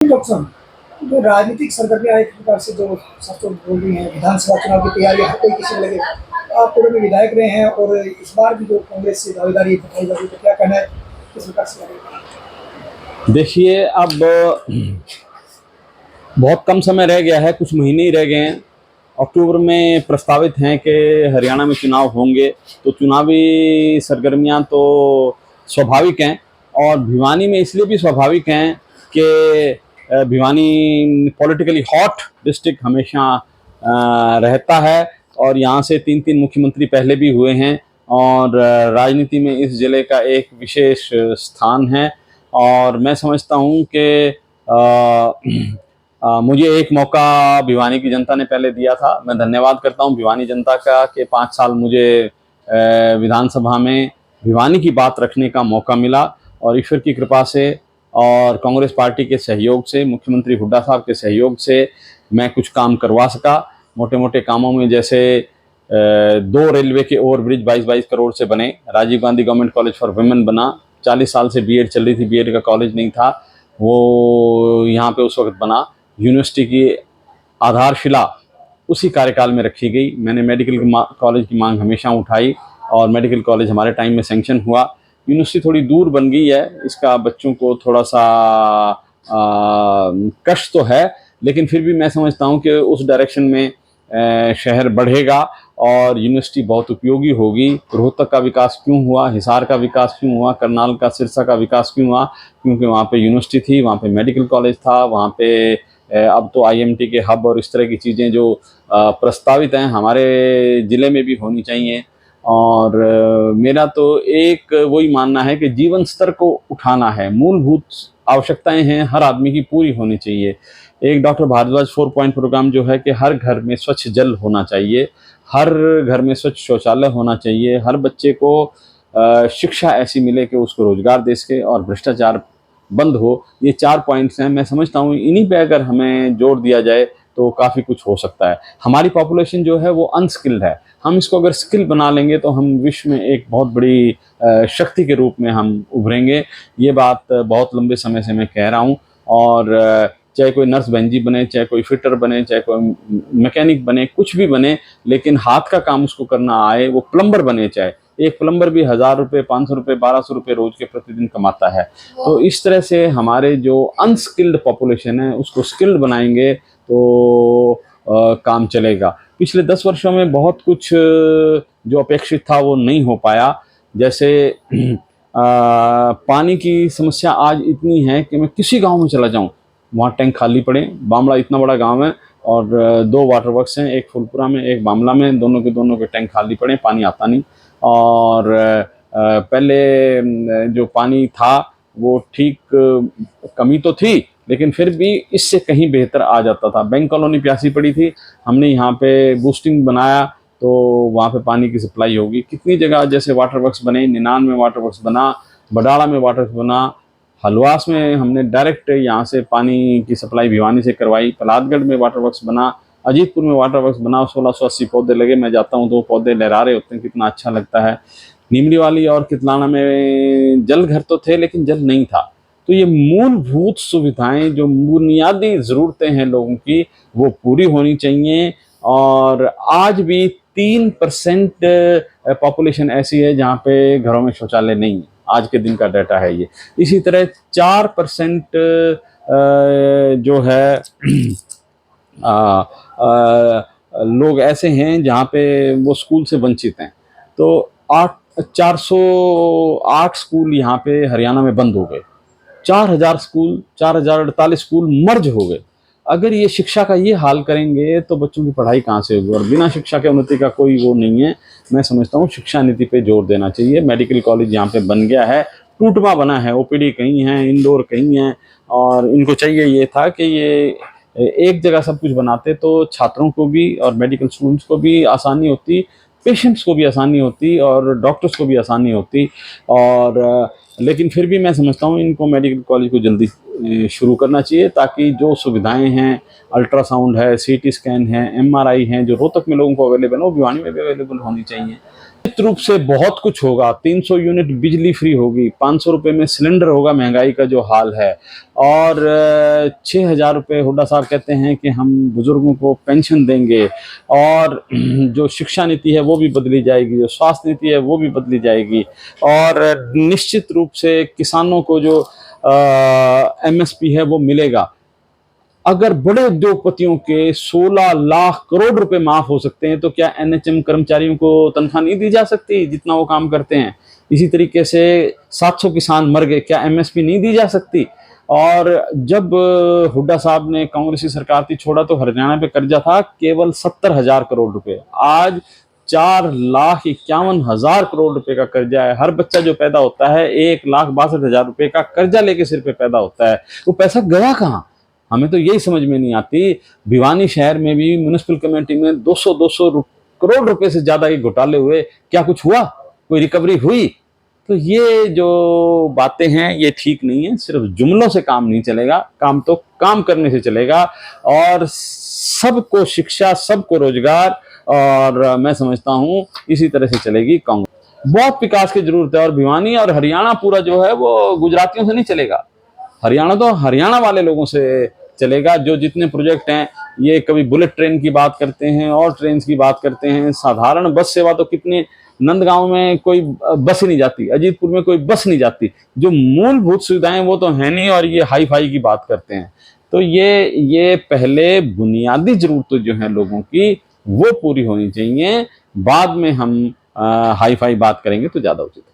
Doctor साहब, जो राजनीतिक सरगर्मियाँ एक प्रकार से जो सब तो बोल रही हैं, विधानसभा चुनाव की तैयारी हर कोई किसी में लगे। आप पूर्व में विधायक रहे हैं और इस बार भी जो कांग्रेस से दावेदारी बताई जा रही है, तो क्या कहना है, किस प्रकार से लगेगा? देखिए, अब बहुत कम समय रह गया है, कुछ महीने ही रह गए हैं। अक्टूबर में प्रस्तावित हैं कि हरियाणा में चुनाव होंगे, तो चुनावी सरगर्मियां तो स्वाभाविक हैं। और भिवानी में इसलिए भी स्वाभाविक हैं कि भिवानी पॉलिटिकली हॉट डिस्ट्रिक्ट हमेशा रहता है, और यहाँ से 3-3 मुख्यमंत्री पहले भी हुए हैं, और राजनीति में इस जिले का एक विशेष स्थान है। और मैं समझता हूँ कि मुझे एक मौका भिवानी की जनता ने पहले दिया था। मैं धन्यवाद करता हूं भिवानी जनता का कि 5 साल मुझे विधानसभा में भिवानी की बात रखने का मौका मिला, और ईश्वर की कृपा से और कांग्रेस पार्टी के सहयोग से, मुख्यमंत्री हुड्डा साहब के सहयोग से मैं कुछ काम करवा सका। मोटे मोटे कामों में जैसे 2 रेलवे के ओवरब्रिज 22-22 करोड़ से बने, Rajiv Gandhi government college for women बना, 40 साल से बीएड चल रही थी, बीएड का कॉलेज नहीं था, वो यहाँ पे उस वक्त बना। यूनिवर्सिटी की आधारशिला उसी कार्यकाल में रखी गई। मैंने मेडिकल कॉलेज की मांग हमेशा उठाई, और मेडिकल कॉलेज हमारे टाइम में सैंक्शन हुआ। यूनिवर्सिटी थोड़ी दूर बन गई है, इसका बच्चों को थोड़ा सा कष्ट तो है, लेकिन फिर भी मैं समझता हूँ कि उस डायरेक्शन में शहर बढ़ेगा और यूनिवर्सिटी बहुत उपयोगी होगी। रोहतक का विकास क्यों हुआ, हिसार का विकास क्यों हुआ, करनाल का, सिरसा का विकास क्यों हुआ? क्योंकि वहाँ पे यूनिवर्सिटी थी, वहाँ पे मेडिकल कॉलेज था, वहाँ पे अब तो आईएमटी के हब और इस तरह की चीज़ें जो प्रस्तावित हैं हमारे ज़िले में भी होनी चाहिए। और मेरा तो एक वही मानना है कि जीवन स्तर को उठाना है, मूलभूत आवश्यकताएं हैं हर आदमी की पूरी होनी चाहिए। एक डॉक्टर भारद्वाज 4 पॉइंट प्रोग्राम जो है कि हर घर में स्वच्छ जल होना चाहिए, हर घर में स्वच्छ शौचालय होना चाहिए, हर बच्चे को शिक्षा ऐसी मिले कि उसको रोजगार दे सके और भ्रष्टाचार बंद हो। ये 4 पॉइंट्स हैं। मैं समझता हूँ इन्हीं पे अगर हमें जोर दिया जाए तो काफ़ी कुछ हो सकता है। हमारी पॉपुलेशन जो है वो अनस्किल्ड है, हम इसको अगर स्किल बना लेंगे तो हम विश्व में एक बहुत बड़ी शक्ति के रूप में हम उभरेंगे। ये बात बहुत लंबे समय से मैं कह रहा हूँ। और चाहे कोई नर्स बहनजी बने, चाहे कोई फिटर बने, चाहे कोई मैकेनिक बने, कुछ भी बने, लेकिन हाथ का काम उसको करना आए, वो प्लम्बर बने, चाहे एक प्लम्बर भी 1000 रुपये, 500 रुपये, 1200 रुपये रोज के प्रतिदिन कमाता है। तो इस तरह से हमारे जो अनस्किल्ड पॉपुलेशन है उसको स्किल्ड बनाएंगे तो काम चलेगा। पिछले 10 वर्षों में बहुत कुछ जो अपेक्षित था वो नहीं हो पाया। जैसे पानी की समस्या आज इतनी है कि मैं किसी गांव में चला जाऊं, वहाँ टैंक खाली पड़े। बामला इतना बड़ा गांव है और 2 वाटर वर्क्स हैं, एक फुलपुरा में, एक बामला में, दोनों के टैंक खाली पड़े, पानी आता नहीं। और पहले जो पानी था वो ठीक, कमी तो थी लेकिन फिर भी इससे कहीं बेहतर आ जाता था। बैंक कॉलोनी प्यासी पड़ी थी, हमने यहाँ पे बूस्टिंग बनाया तो वहाँ पे पानी की सप्लाई होगी। कितनी जगह जैसे वाटर वर्क्स बने, निनान में वाटर वर्क्स बना, बडाला में वाटर वर्क्स बना, हलवास में हमने डायरेक्ट यहाँ से पानी की सप्लाई भिवानी से करवाई, पलादगढ़ में वाटर वर्क्स बना, अजीतपुर में वाटर वर्क्स बना, 1680 पौधे लगे। मैं जाता हूँ तो पौधे लहरा रहे होते हैं, कितना अच्छा लगता है। नीमड़ी वाली और कितलाना में जल घर तो थे लेकिन जल नहीं था। तो ये मूलभूत सुविधाएं, जो बुनियादी ज़रूरतें हैं लोगों की, वो पूरी होनी चाहिए। और आज भी 3% पॉपुलेशन ऐसी है जहाँ पे घरों में शौचालय नहीं है, आज के दिन का डाटा है ये। इसी तरह 4% जो है लोग ऐसे हैं जहाँ पे वो स्कूल से वंचित हैं। तो 408 स्कूल यहाँ पे हरियाणा में बंद हो गए, 4000 स्कूल, 4048 स्कूल मर्ज हो गए। अगर ये शिक्षा का ये हाल करेंगे तो बच्चों की पढ़ाई कहाँ से होगी? और बिना शिक्षा के उन्नति का कोई वो नहीं है। मैं समझता हूँ शिक्षा नीति पे जोर देना चाहिए। मेडिकल कॉलेज यहाँ पे बन गया है, टूटमा बना है, ओपीडी कहीं है, इंडोर कहीं है, और इनको चाहिए ये था कि ये एक जगह सब कुछ बनाते तो छात्रों को भी और मेडिकल स्टूडेंट्स को भी आसानी होती, पेशेंट्स को भी आसानी होती और डॉक्टर्स को भी आसानी होती। और लेकिन फिर भी मैं समझता हूँ इनको मेडिकल कॉलेज को जल्दी शुरू करना चाहिए, ताकि जो सुविधाएं हैं, अल्ट्रासाउंड है, सीटी स्कैन है, एमआरआई हैं, जो रोहतक में लोगों को अवेलेबल है, वो भिवानी में भी अवेलेबल होनी चाहिए। निश्चित रूप से बहुत कुछ होगा। 300 यूनिट बिजली फ्री होगी, 500 रुपये में सिलेंडर होगा, महंगाई का जो हाल है, और 6,000 रुपये हुड्डा साहब कहते हैं कि हम बुजुर्गों को पेंशन देंगे, और जो शिक्षा नीति है वो भी बदली जाएगी, जो स्वास्थ्य नीति है वो भी बदली जाएगी, और निश्चित रूप से किसानों को जो MSP है वो मिलेगा। अगर बड़े उद्योगपतियों के 16 लाख करोड़ रुपए माफ हो सकते हैं, तो क्या NHM कर्मचारियों को तनख्वाह नहीं दी जा सकती जितना वो काम करते हैं? इसी तरीके से 700 किसान मर गए, क्या MSP नहीं दी जा सकती? और जब हुड्डा साहब ने कांग्रेसी सरकार थी छोड़ा, तो हरियाणा पे कर्जा था केवल 70,000 करोड़ रुपए। आज 4,51,000 करोड़ रुपए का कर्जा है। हर बच्चा जो पैदा होता है 1,62,000 रुपए का कर्जा लेके सिर पे पैदा होता है। वो पैसा गया कहाँ? हमें तो यही समझ में नहीं आती। भिवानी शहर में भी म्युनिसिपल कमेटी में 200 करोड़ रुपए से ज्यादा के घोटाले हुए, क्या कुछ हुआ? कोई रिकवरी हुई? तो ये जो बातें हैं ये ठीक नहीं है। सिर्फ जुमलों से काम नहीं चलेगा, काम तो काम करने से चलेगा, और सबको शिक्षा, सबको रोजगार, और मैं समझता हूं इसी तरह से चलेगी कांग्रेस। बहुत विकास की जरूरत है, और भिवानी और हरियाणा पूरा जो है वो गुजरातियों से नहीं चलेगा। हरियाणा तो हरियाणा वाले लोगों से चलेगा। जो जितने प्रोजेक्ट हैं, ये कभी बुलेट ट्रेन की बात करते हैं और ट्रेन की बात करते हैं, साधारण बस सेवा तो कितने, नंदगांव में कोई बस ही नहीं जाती, अजीतपुर में कोई बस नहीं जाती। जो मूलभूत सुविधाएं वो तो है नहीं, और ये हाई फाई की बात करते हैं। तो ये पहले बुनियादी जरूरतें जो हैं लोगों की वो पूरी होनी चाहिए, बाद में हम हाई फाई बात करेंगे तो ज्यादा उचित है।